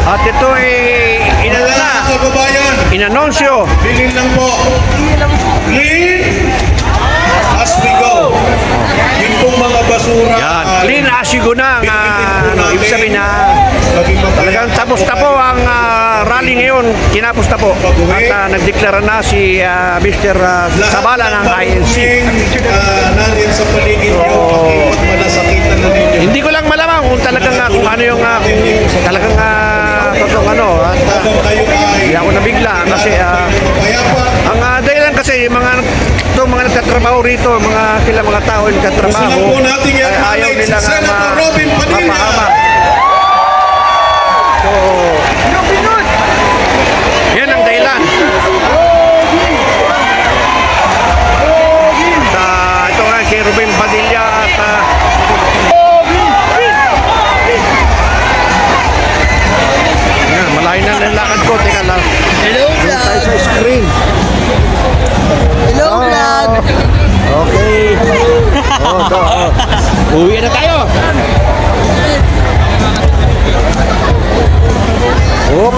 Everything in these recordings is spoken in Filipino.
At ito ay inanunsyo. Bilhin lang po. Clean as we go. Yung pong mga basura. Yan, clean as you go na. Ibig sabihin na talagang tapos na po ang rally ngayon. Tinapos na po. At nagdeklara na si Mr. Sabala ng INC. Natin sa paligid nyo, malasakitan na ninyo. Hindi ko lang malaman kung talagang kung ano yung kung talagang totoong ano. At hindi ako nabigla kasi ang dahilan kasi mga nagtatrabaho rito, mga tao yung nagtatrabaho ay ayaw nila nga mapahama. So, yan ang dahilan. Ito nga si Ruben Padilla at malayo na ng lakad ko. Teka lang. Hello, vlog. Tayo sa screen. Hello, vlog. Okay. Uwi na tayo. Oop.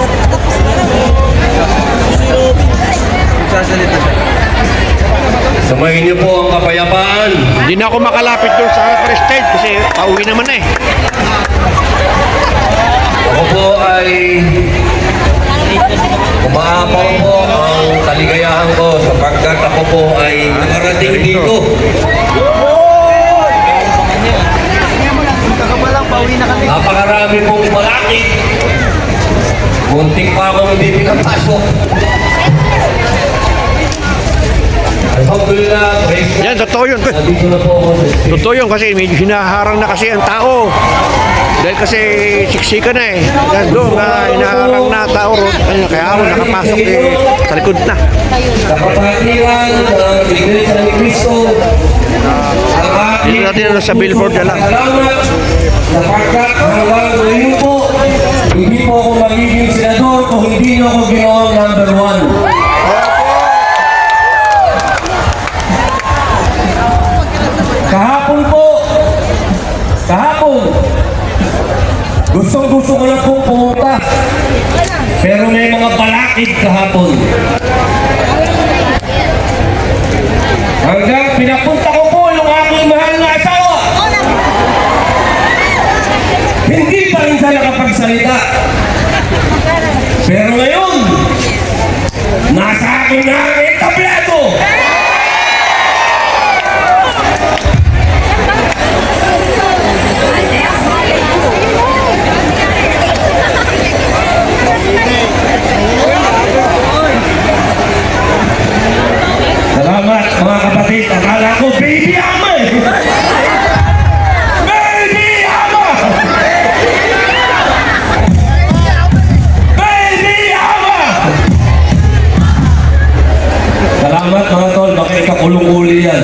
Samahin niyo po ang kapayapaan. Hindi na ako makalapit doon sa stage kasi pauwi naman na eh. Ako po ay umaapaw po ang kaligayahan ko sapagkat ako po ay nakarating dito. Napakarami pong malaki. Muntik pa akong hindi pinapasok. Alhamdulillah, praise God. Yan, totoo yun. Nandito na po ako sa stage. Totoo yun kasi medyo hinaharang na kasi ang tao. Dahil kasi siksika na eh. Yan doon, hinaharang na tao ron. Kaya ako nakapasok sa likod na. Sa kapatiran ng Iglesia ni Cristo, Dito natin sa billboard na lang. salamat sapagkat hanggang ngayon po, hindi po ako magiging senador kung hindi nyo ako ginawang number 1. Kahapon, gustong-gusto ko lang pong pumunta. Pero may mga balakid kahapon. Hanggang pinapunta ko po yung aking mahal na asawa. Hindi pa rin siya nakapagsalita. Pero ngayon, nasa akin na ang entablado. Salamat mga kapatid. Akala ko baby ama eh. Baby ama! Baby ama! Salamat mga tol. Baka ikakulong-uli yan.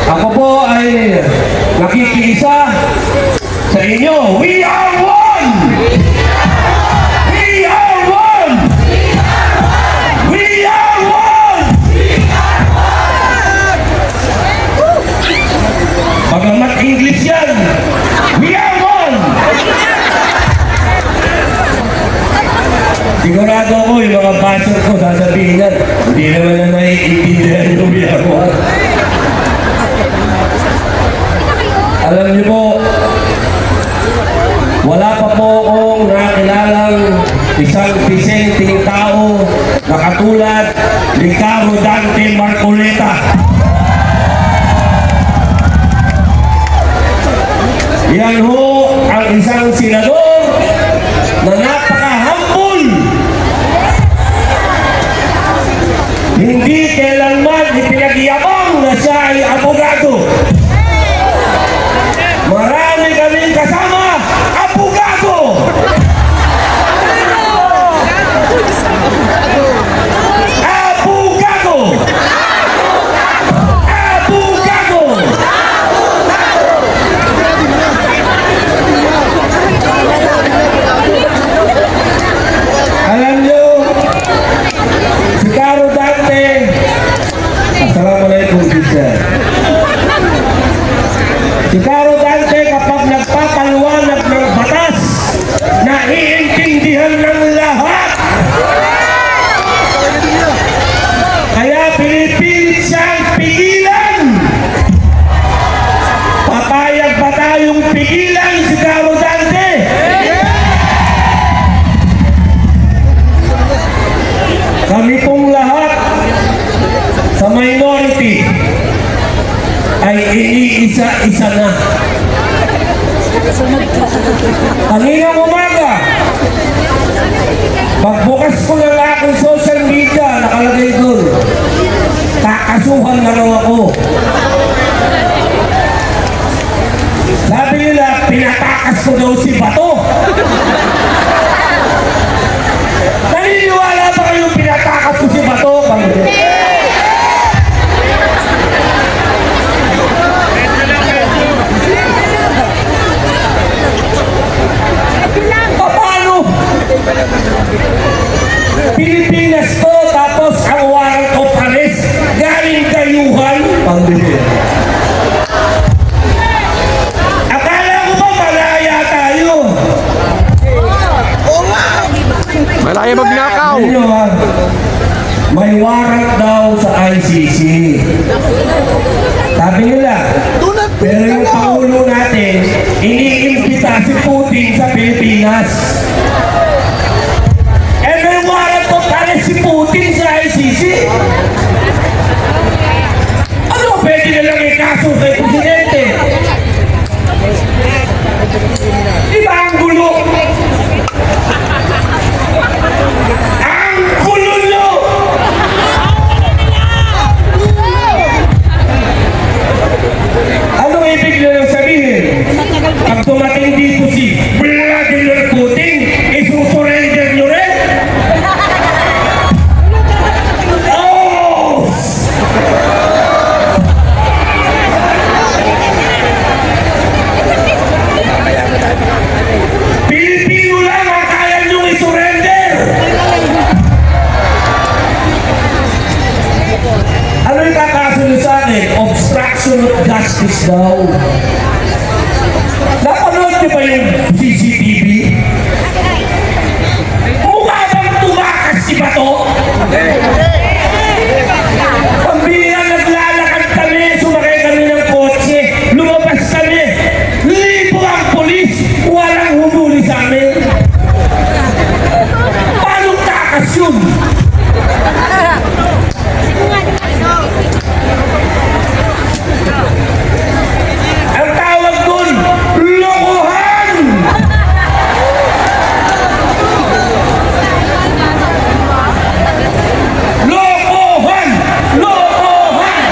Ako po ay nakikiisa sa inyo. We are one! We are one! We are one! Pagamat English yan, we are one! Sigurado ako yung mga bachelor ko sasabihin yan, hindi naman na naiintindihan yung we are one. Alam niyo po, wala pa po akong nakilalang isang disenteng tao na katulad ni Caro Dante Marcoleta. Yan ho ang isang senador na napaka-humble. Hindi kailanman ipinagyabang na siya ay abogado. Marami kaming kasama, abogado! Abogado! Abogado! pigilan si Caro Dante. Kami pong lahat sa minority ay iniisa-isa na. Kaninang umaga, pagbukas ko ng aking social media, nakalagay doon, kakasuhan na raw ako. Sabi nila, pinatakas ko daw si Bato. Naniniwala ba kayong pinatakas ko si Bato? Paano? Pilipinas to, tapos ang warrant of arrest galing kayuhan. Akala ko ba malaya tayo? Malaya magnakaw. Ano ba? May warrant daw sa ICC. Sabi nila, pero yung Pangulo natin, iniimbita si Putin sa Pilipinas. Eh may warrant of arrest si Putin sa ICC. Ano pwede nilang ikaso kay Presidente? Diba ang gulo? Ang gulo nyo! Ano ibig nyo sabihin? Pag tumating dito si Vladimir Putin, isusurrender nyo rin? Oh! Pilipino lang ang kaya nyo isurrender! Ano yung kakasunod sa akin? Obstruction of justice daw. Napanood niyo ba yung CCTV? Mukha bang tumakas si Bato? Pambira naglalakad kami, sumakay kami ng kotse, lumabas kami. Libo ang polis, walang humuli sa amin. Paano takas yun? Ang tawag dun, lokohan! Lokohan! Lokohan!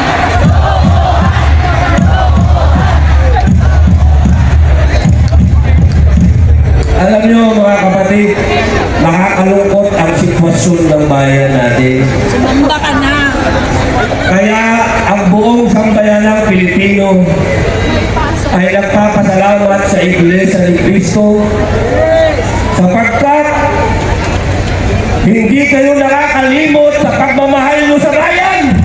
Alam nyo mga kapatid, nakakalungkot ang sitwasyon ng bayan natin. Sumamba ka na. Kaya ang buong sambayanang Pilipino ay nagpapasalamat sa Iglesia ni Cristo sapagkat hindi kayo nakakalimot sa pagmamahal nyo sa bayan.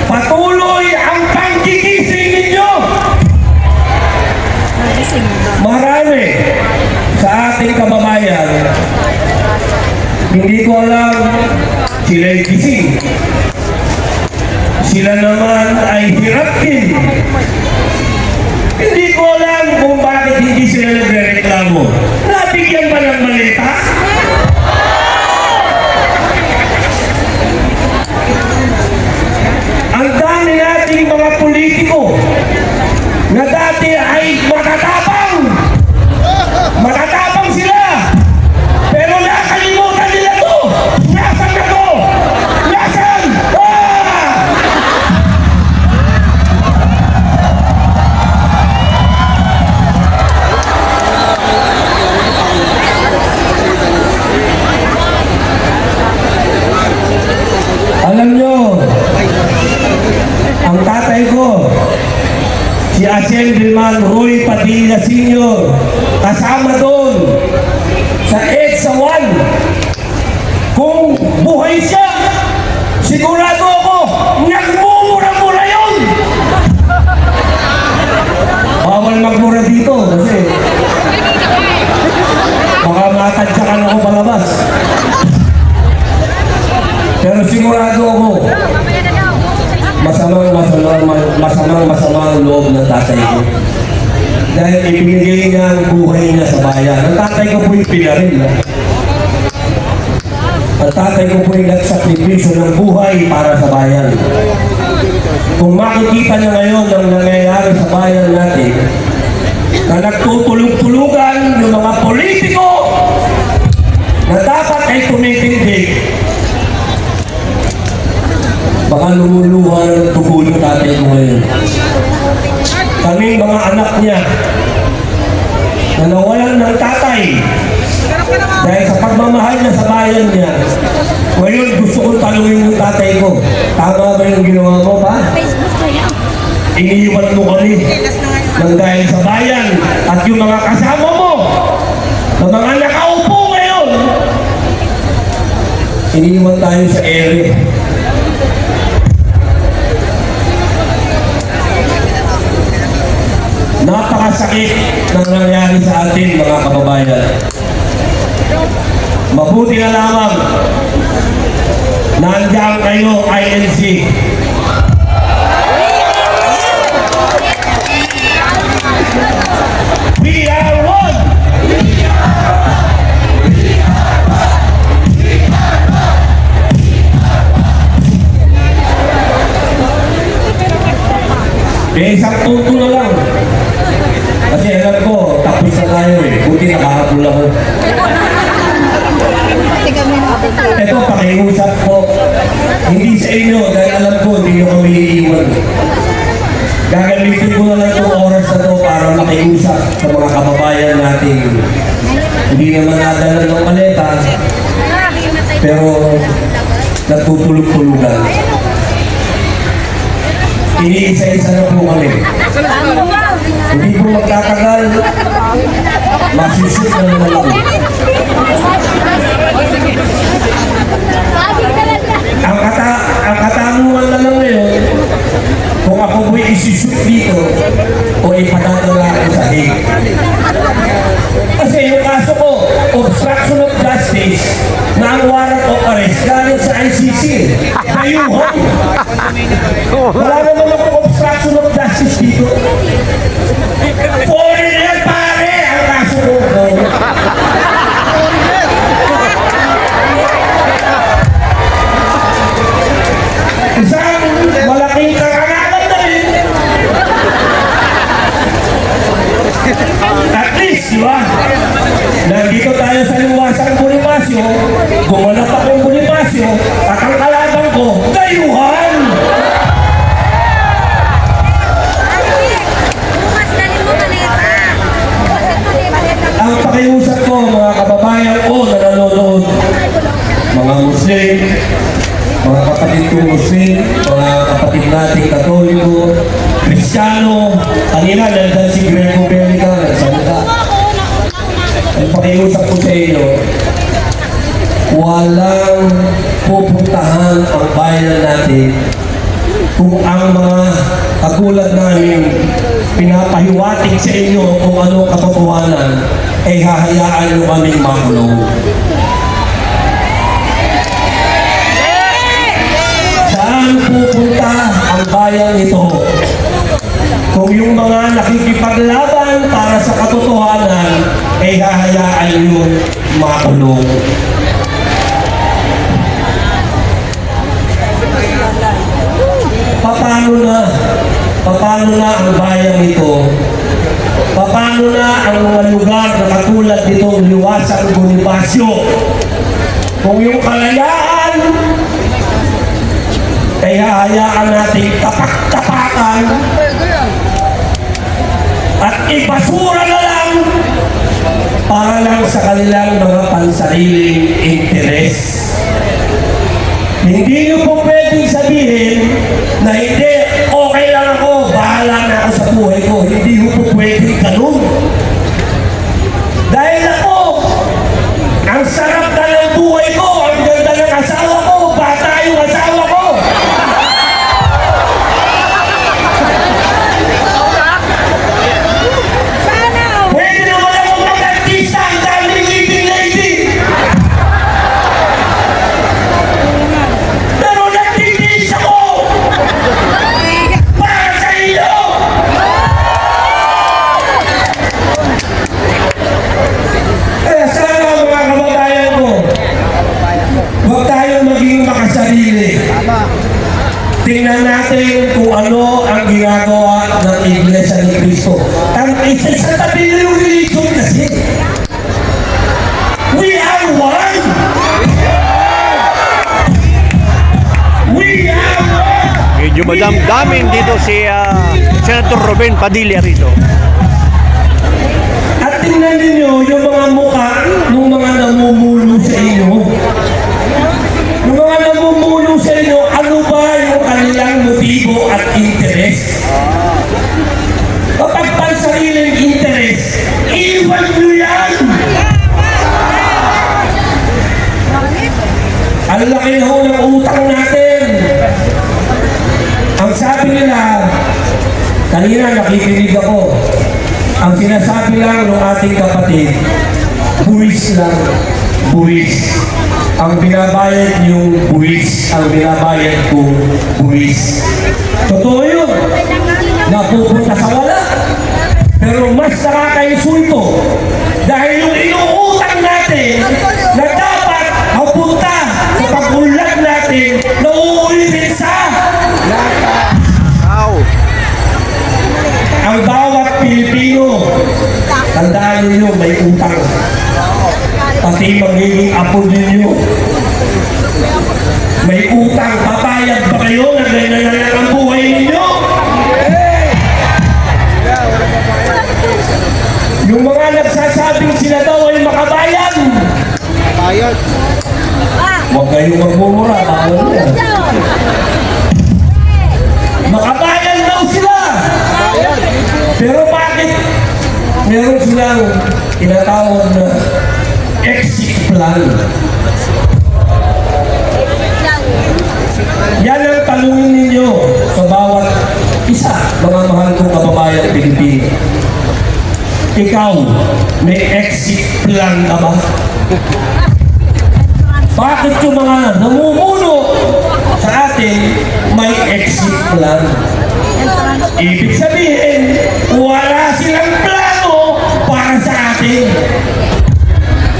Patuloy ang panggigising ninyo. Marami sa ating kababayan, hindi ko alam, sila'y gising. Sila naman ay hirap din. Hindi ko alam kung bakit hindi sila nagre-reklamo. Nabigyan ba ng malita? Ang dami nating mga politiko na dati ay matatapang. Matatapang sila. Pero nakalimutan nila to. Nasaan na to? Nasaan? Alam nyo, ang tatay ko, si Assemblyman Roy Padilla Sr. kasama doon sa EDSA 1. Kung buhay siya, sigurado ako, nagmumura-mura yun! Bawal magmura dito kasi baka matadyakan ako palabas. Pero sigurado ako, masamang masama ang loob ng tatay ko. Dahil ibinigay niya ang buhay niya sa bayan. Ang tatay ko po'y pinaril. Ang tatay ko po'y nagsakripisyo ng buhay para sa bayan. Kung makikita niyo ngayon ang nangyayari sa bayan natin, na nagtutulog-tulugan yung mga politiko na dapat ay tumitindig, baka lumuluha ng tubo yung tatay ko ngayon. Kaming mga anak niya na nawalan ng tatay dahil sa pagmamahal niya sa bayan niya, ngayon gusto kong tanungin yung tatay ko, tama ba yung ginawa mo ba? Iniiwan mo kami ng dahil sa bayan at yung mga kasama mo na mga nakaupo ngayon, iniiwan tayo sa ere. Napakasakit ng nangyari sa atin, mga kababayan. Mabuti na lamang nandiyan kayo, INC. We are one! Isang punto na lang. Kasi alam ko, tapos na tayo eh. Buti nakahabol ako. Ito, pakiusap ko. Hindi sa inyo, dahil alam ko, hindi nyo kami iiwan. Gagamitin ko na lang itong oras na ito para makiusap sa mga kababayan natin. Hindi naman nadala ng maleta, pero nagtutulog-tulugan. Iniisa-isa na po kami. Hindi po magtatagal, masushoot na naman ako. Ang katanungan na lang ngayon, kung ako po'y isushoot dito o ipadadala ako sa Hague. Kasi yung kaso ko, obstruction of justice, na ang warrant of arrest galing sa ICC. Dayuhan. Wala naman akong obstruction of justice dito. Foreigner pare ang kaso ko. Isang malaking kakangalan na rin. At least, di ba? Nandito tayo sa luwasang Bonifacio, gumanap akong Bonifacio, at ang kalaban ko, dayuhan! Ang pakiusap ko, mga kababayan ko na nanonood, mga Muslim, mga kapatid ko Muslim, mga kapatid nating Katoliko, Kristiyano, kanina nandiyan si Grego Belica, nagsalita. Ang pakiusap ko sa inyo, walang pupuntahan ang bayan natin kung ang mga katulad namin pinapahiwatig sa inyo kung ano katotohanan, ay hahayaan nyo kaming makulong. Saan pupunta ang bayan ito? Kung yung mga nakikipaglaban para sa katotohanan, ay hahayaan nyo makulong. Paano na ang bayan ito? Paano na ang mga lugar na katulad nitong Liwasang Bonifacio? Kung yung kalayaan ay hahayaan natin tapak-tapakan at ibasura na lang para lang sa kanilang mga pansariling interes. Hindi nyo po pwedeng sabihin na hindi, okay lang ako, bahala na ako sa buhay ko. Hindi nyo po pwedeng ganun. Dahil ako, ang sarap na ng buhay ko, ang ganda ng asawa ko, bata yung asawa ko. Pwede naman akong mag-artista, ang daming leading lady. Pero nagtitis ako! Iglesia ni Cristo. Ang isa sa tabi na yung religion kasi. We are one! We are one! Medyo madam-damin dito si Senator Ruben Padilla rito. At tingnan ninyo yung mga mukha ng mga namumuno sa inyo. Yung mga namumuno sa inyo, ano ba yung kanilang motibo at interes? Kapag pansariling interes, iwan nyo yan! Ang laki na ho ng utang natin. Ang sabi nila, kanina nakikinig ako, ang sinasabi lang ng ating kapatid, buwis lang, buwis. Ang binabayad yung buwis, ang binabayad ko, buwis. Totoo yun, napupunta sa wala. Pero mas nakakainsulto dahil yung inuutang natin na dapat mapunta sa pag-unlad natin na uuwi rin sa Wow. ang bawat Pilipino. Tandaan ninyo, may utang. Pati magiging apo ninyo. May utang. Papayag ba kayo na ganyan ang buhay ninyo? Yung mga nagsasabing sila daw ay makabayan. Bayad. Huwag kayong magmumura. Bawal yan. Makabayan daw sila. Pero bakit meron silang tinatawag na exit plan? Yan ang tanungin ninyo sa bawat isa, mga mahal kong kababayan Pilipino. Ikaw, may exit plan ka ba? Bakit yung mga namumuno sa atin may exit plan? Ibig sabihin, wala silang plano para sa atin.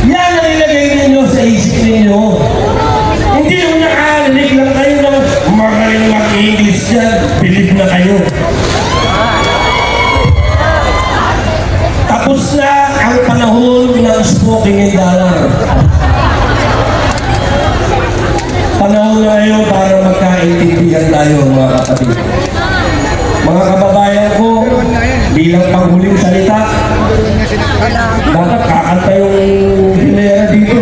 Yan ang ilagay ninyo sa isip ninyo. Hindi yung nakarinig lang kayo ng magaling mag-English dyan, believe na kayo. Tapos na ang panahon ng spoken in dollar. Panahon na ngayon para magkaintindihan tayo, mga kapatid. Mga kababayan ko, bilang panghuling salita, dapat kakanta yung hinera dito.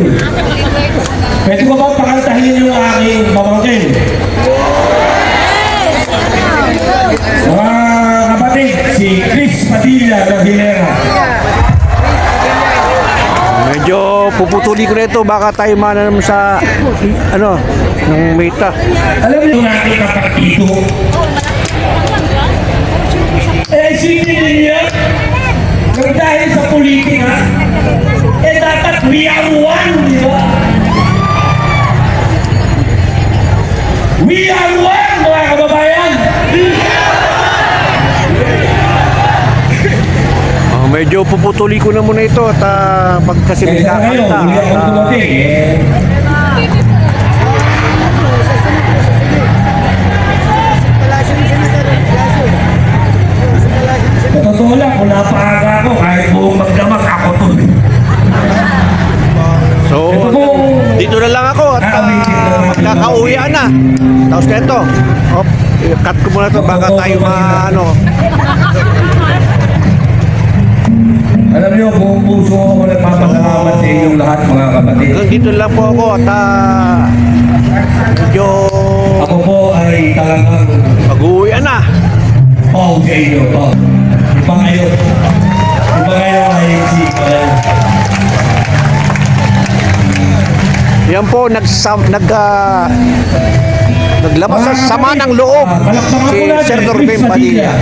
Pwede ko ba pakantahin yung aking pamangkin? Mga kapatid, si Chris Padilla ng Hinera. Medyo puputuli ko na ito. Baka tayo mananam sa ng meta. Alam niyo natin kapatid ito? Isipin ninyo, nang dahil sa politika, dapat we are one, di ba? We are one, mga kababayan! Medyo puputuli ko na muna ito at pagkasi may Kaya ngayon, kakanta. huli akong dumating, Sa totoo lang, kung napaaga ako, kahit buong magdamag ako to. So, dito na lang ako at magkakauwian na. Tapos na ito. Cut ko muna ito. Baka tayo Alam niyo, buong puso ako nagpapasalamat sa inyong lahat, mga kapatid. dito lang po ako at medyo Ako po ay talagang mag-uwian na. pau sa inyo. Iba kayo. Iba kayo INC. Yan po, naglabas sa sama ng loob si Senator Ruben Padilla.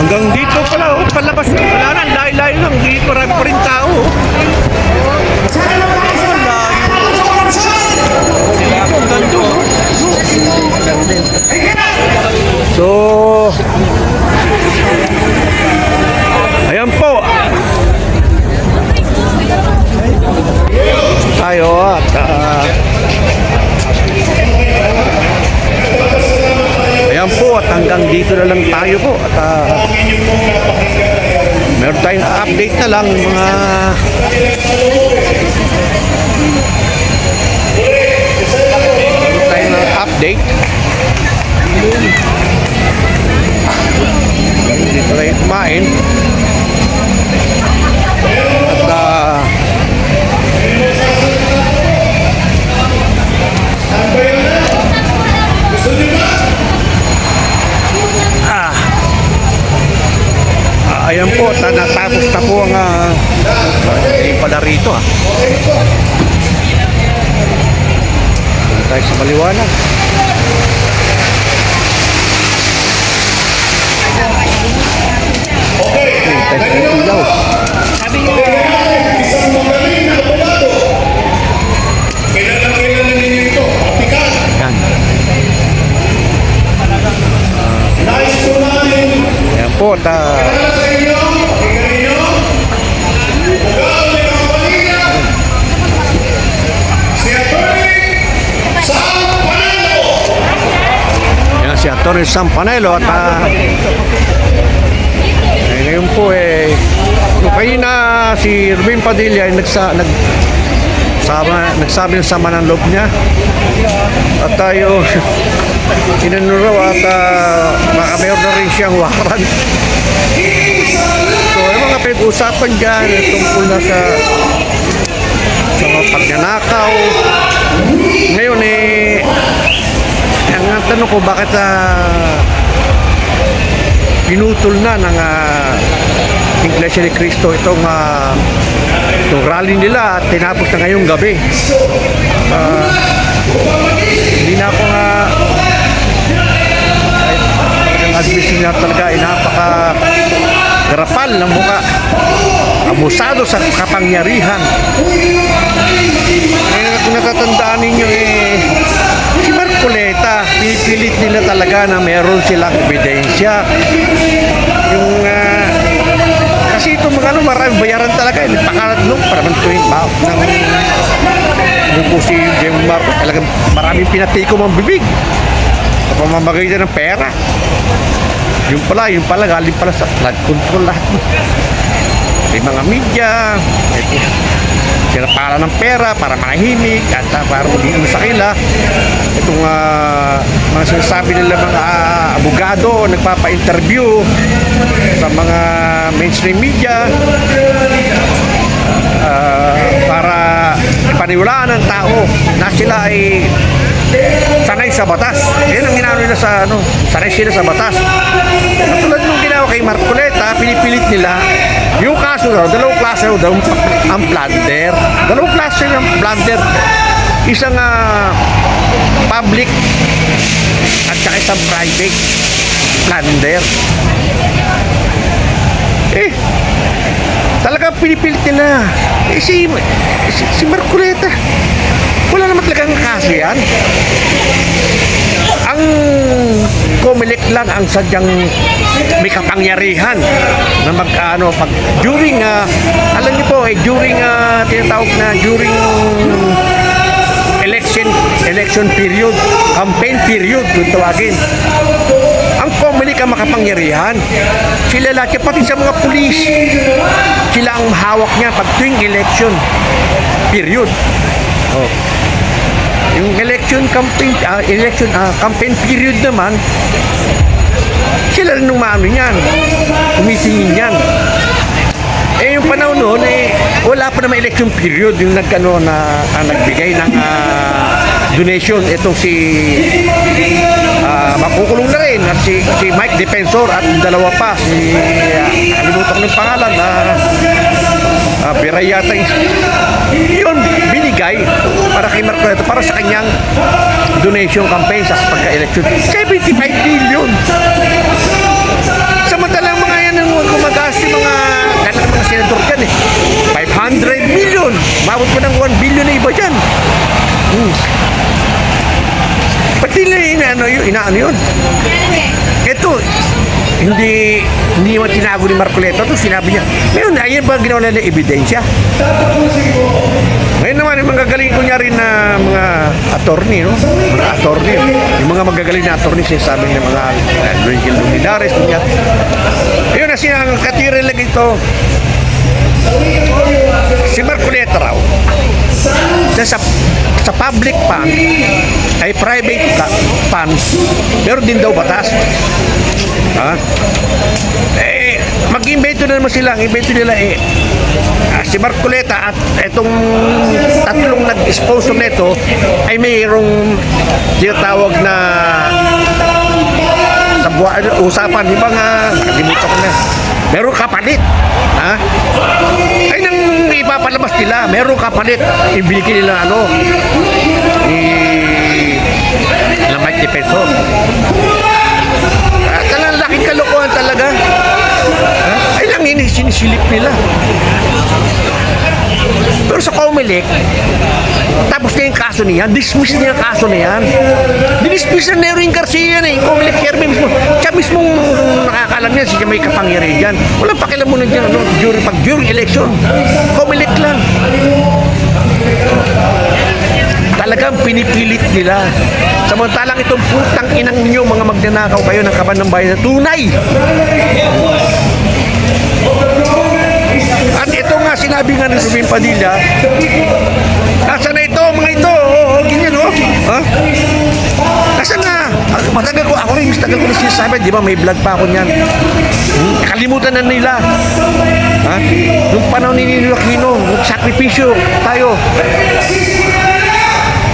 Hanggang dito pala, palabas na. Wala na, layo-layo lang. Dito marami pa rin tao. So, ayan po. Tayo at hanggang dito na lang tayo po. At meron tayong update na lang mga update. Dito tayo kumain. At ayan po, natapos na po ang pala rito tayo sa maliwanag. Tayo sa ilaw. Isang magaling na abogado. Kailangan ninyo ito. Praktikal. Yan. Nais po natin. Yan po, Para sa inyo. Pakinggan ninyo. Abogado ni Kampalina. Si Atty. Sam Panelo. yan si Atty. Sam Panelo at ngayon po nung kayo na si Ruben Padilla ay nagsabi ng sama ng loob niya at tayo inano raw at baka mayroon na rin siyang warrant. So yung mga pinag-usapan dyan tungkol na sa mga pagnanakaw. Ngayon ang tanong ko bakit pinutol na ng Iglesia ni Cristo itong rally nila at tinapos na ngayong gabi. Hindi na ako ang admission niya talaga ay napaka-garapal ng mukha, abusado sa kapangyarihan. Kung natatandaan ninyo si Marcoleta, pinipilit nila talaga na meron silang ebidensya. Yung kasi itong mga maraming bayaran talaga. Nagpakalat nung para man ito yung po si Jem Marcos. Talagang maraming pinatikom ang bibig sa pamamagitan ng pera. Yung pala, galing pala sa flood control lahat. May mga media, sinapala ng pera para makahimik at para maging masakila. Itong mga sinasabi nila mga abogado, nagpapa-interview sa mga mainstream media para ipaniwalaan ng tao na sila ay sanay sa batas. Yan ang ginano nila sa sanay sila sa batas. Katulad nung ginawa kay Marcoleta, pinipilit nila yung kaso daw, dalawang klase daw ang plunder. Dalawang klase ng plunder. Isang public at saka isang private plunder. Talagang pinipilit nila. Si Marcoleta, wala naman talagang kaso yan. Ang Comelec lang ang sadyang may kapangyarihan na pag during alam niyo po during tinatawag na during election period, campaign period kung tawagin, ang Comelec ang makapangyarihan. Sila lahat, pati sa mga pulis, sila ang hawak niya pag tuwing election period. Yung campaign period naman, sila rin umano niyan, tumitingin niyan. Yung panahon noon, wala pa naman election period yung nagbigay ng donation. Itong si makukulong na rin at si Mike Defensor at dalawa pa, si kalimutan ko ng pangalan Biray yata yun binigay para kay Marcoleta para sa kanyang donation campaign sa pagka-election. 75 billion. Samantalang mga yan ang gumagas yung mga senador dyan 500 million. Mabot pa ng 1 billion na iba dyan. Pati nila inaano yun. Ito, hindi naman tinago ni Marcoleta to, sinabi niya, ngayon, ayun ba ginawa nila ng ebidensya? Ngayon naman, yung mga gagaling kunyari na mga attorney, no? Mga attorney, yung mga magagaling na attorney, sinasabi ng mga Virgil Luminares, kunyari. Ayun na siya, ang katira lang ito, si Marcoleta raw, sa public fund ay private fund, pero din daw batas. Ha? Mag-invento na naman sila. Ang invento nila si Marcoleta at itong tatlong nag-sponsor nito ay mayroong tinatawag na sa usapan, di ba nga, nakalimutan ko na. Meron kapalit. Ha? Ay nang ipapalabas nila, meron kapalit. Ibigay nila ilang 20 pesos. Talagang laking kalokohan talaga. Ha? Ay lang sinisilip nila. Pero sa Comelec, tapos na yung kaso niyan, dismiss niya yung kaso na yan. Dinismiss na Nerin Garcia yan yung Comelec chairman mismo. Siya mismong nakakalam yan, siya may kapangyarihan dyan. Walang pakialam mo na dyan, during election. Comelec lang. Talagang pinipilit nila. Samantalang itong putang inang ninyo, mga magnanakaw kayo ng kaban ng bayan na tunay. At ito nga, sinabi nga ng Rubin Padilla, nasa na ito, mga ito, ganyan, ha? Nasa na? Matagal ko, ako rin, matagal ko na sinasabi, di ba, may vlog pa ako niyan. Nakalimutan na nila. Ha? Nung panahon ni Nino Aquino, sakripisyo tayo.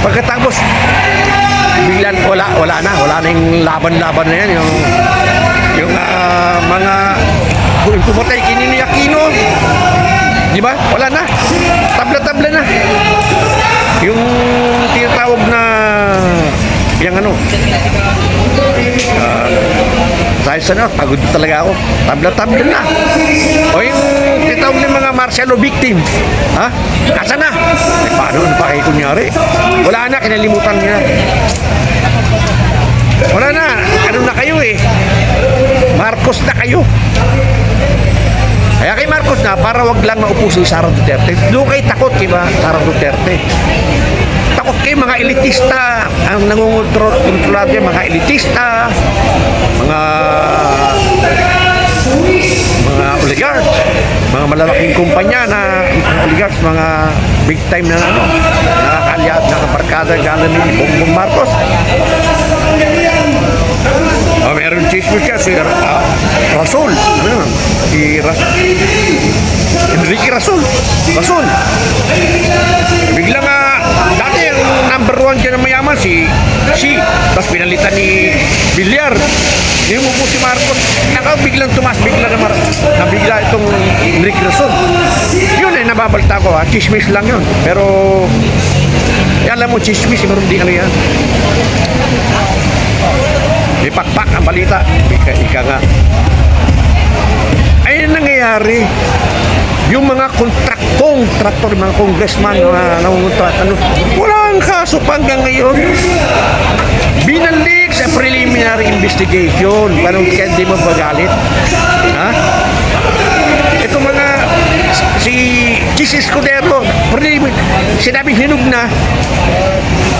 Pagkatapos, biglan, wala na yung laban-laban na yan, yung mga kung pumatay kay Nino Aquino, di ba? Wala na. Tabla-tabla na. Yung tinatawag na dahil sana, pagod talaga ako. Tabla-tabla na. O yung tinatawag ng mga martial law victim. Ha? Asa na? Paano pa kayo kunyari? Wala na, kinalimutan nila. Wala na. Ano na kayo Marcos na kayo. Kaya kay Marcos na, para wag lang maupo si Sara Duterte. Doon kayo takot, diba, Sara Duterte? Takot kayo mga elitista, ang nangungontrolado yan, mga elitista, mga oligarchs, mga malalaking kumpanya na oligarchs, mga big time na nakakalyat, nakabarkada gano'n ni Bongbong Marcos. Meron chismis siya si Rasul. Si Enrique Rasul. Bigla nga, dati ang number 1 dyan na mayaman si tapos pinalitan ni Villar. Hindi mo po si Marcos. Biglang tumas, bigla itong Enrique Rasul. Yun nababalta ko chismis lang yun. Pero alam mo, chismis, meron di ano yan. Ipakpak ang balita. Ika nga. Ayun nangyayari. Yung mga kontraktor, mga congressman na nangungontrata, walang kaso pa hanggang ngayon. Binalik sa preliminary investigation. Parang kaya di mo magalit. Ha? Ito mga si Jesus Escudero, sinabi hinug na.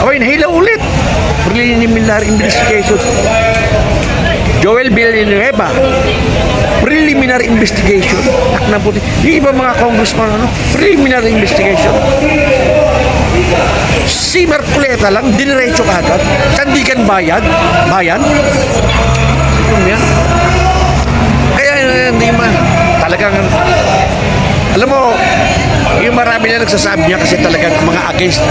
Okay, nahilaw ulit. Preliminary investigation. Joel Villanueva, preliminary investigation. Takna puti. Yung iba mga congressman, preliminary investigation. Si Marcoleta lang, diniretso agad. Sandigan bayan. Yan. Kaya hindi man. Talagang, alam mo, yung marami na nagsasabi niya kasi talagang mga against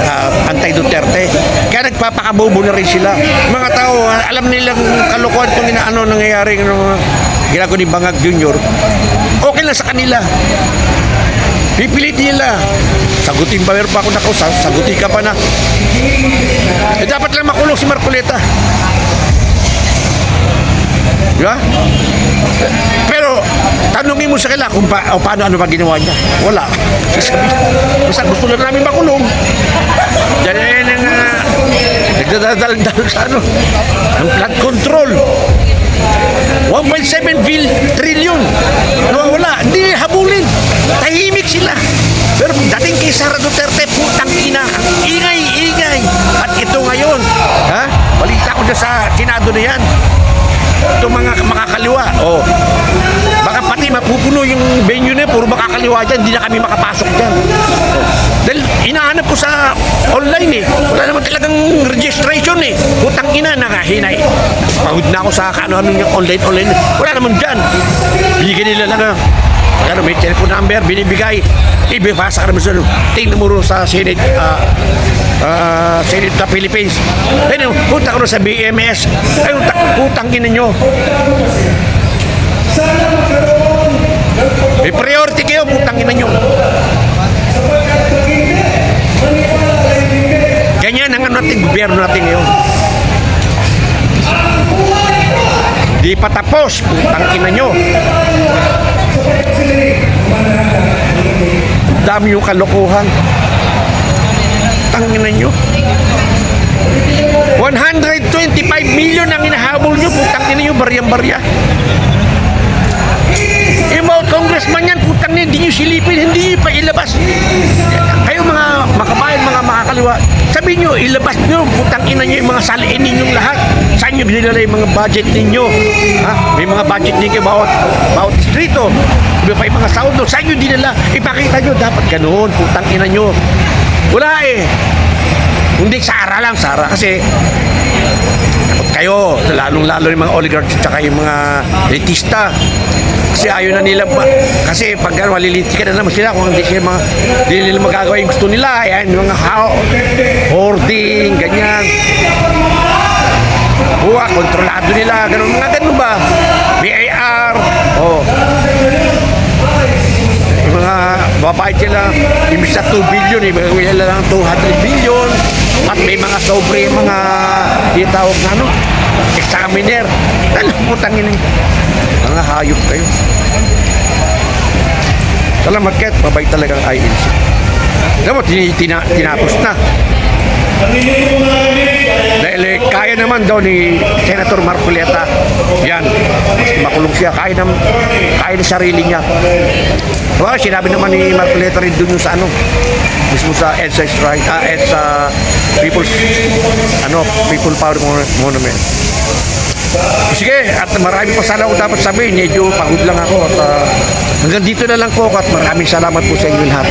anti-Duterte. Kaya nagpapakabobo na rin sila. Mga tao, alam nilang kalokohan kung nangyayari ginagawa ni Bangag Jr. Okay lang sa kanila. Pipilitin nila. Sagutin pa, meron pa ako nakausap. Sagutin ka pa na. Dapat lang makulong si Marcoleta. Diba? Pero tanungin mo sa kanila kung paano ba ginawa niya. Wala. Basta gusto lang namin makulong. Diyan ang nagdadaldal sa ang flood control. trillion. Nawawala. Hindi habulin. Tahimik sila. Pero dating kay Sara Duterte, putang ina, ang ingay-ingay. At ito ngayon, ha? Balita ko dyan sa Senado na yan. Ito mga makakaliwa. Oh. Baka pati mapupuno yung venue na yun, puro makakaliwa dyan, hindi na kami makapasok dyan. Dahil inahanap ko sa online eh. Wala naman talagang registration eh. Putang ina, nakahinay. Pagod na ako sa ano yung online. Wala naman dyan. Binigyan nila lang ano, may telephone number, binibigay. Ibibasa ka naman sa tingnan mo rin sa Senate, Senate of Philippines. Ayun, punta ko rin sa BMS. Ayun, putang ina nyo. May priority kayo, putang ina nyo. Ganyan ang ano natin, gobyerno natin ngayon. Di pa tapos, putang ina nyo. Dami yung kalokohan. Tangina nyo. 125 million ang inahabol nyo, putang ina nyo, baryang-barya. Yung mga congressman yan, putang ina, hindi nyo silipin, hindi nyo pa ilabas. Kayo mga makabayan, mga makakaliwa, sabihin nyo, ilabas nyo, putang ina nyo yung mga saliin ninyong lahat. Saan nyo binilala yung mga budget ninyo? Ha? May mga budget ninyo bawat distrito. Iba pa yung mga sahod nyo, saan nyo dinala? Ipakita nyo, dapat ganoon, putang ina nyo. Wala eh. Hindi Sara lang, Sara. Kasi takot kayo, lalong-lalo yung mga oligarchs at yung mga elitista. Kasi ayaw na nila kasi pag maliliti ka na naman sila kung hindi nila magagawa yung gusto nila. Ayan, yung mga hoarding, ganyan. Kontrolado nila, ganun, mga ganun ba? BIR, yung mga babayad sila, imbis sa 2 billion, ibigay nila lang 200 billion. At may mga sobre, mga itawag na ano, examiner. Putangin mga hayop kayo. Salamat kahit mabait talagang INC. Alam mo, tinapos na. Dahil kaya naman daw ni Senator Marcoleta. Yan, makulong siya. Kaya na sarili niya. Well, sinabi naman ni Marcoleta rin dun yung sa ano, mismo sa EDSA Strike, EDSA People Power Monument. Sige, at marami pa sana ako dapat sabihin. Medyo pagod lang ako at hanggang dito na lang po at maraming salamat po sa inyo lahat.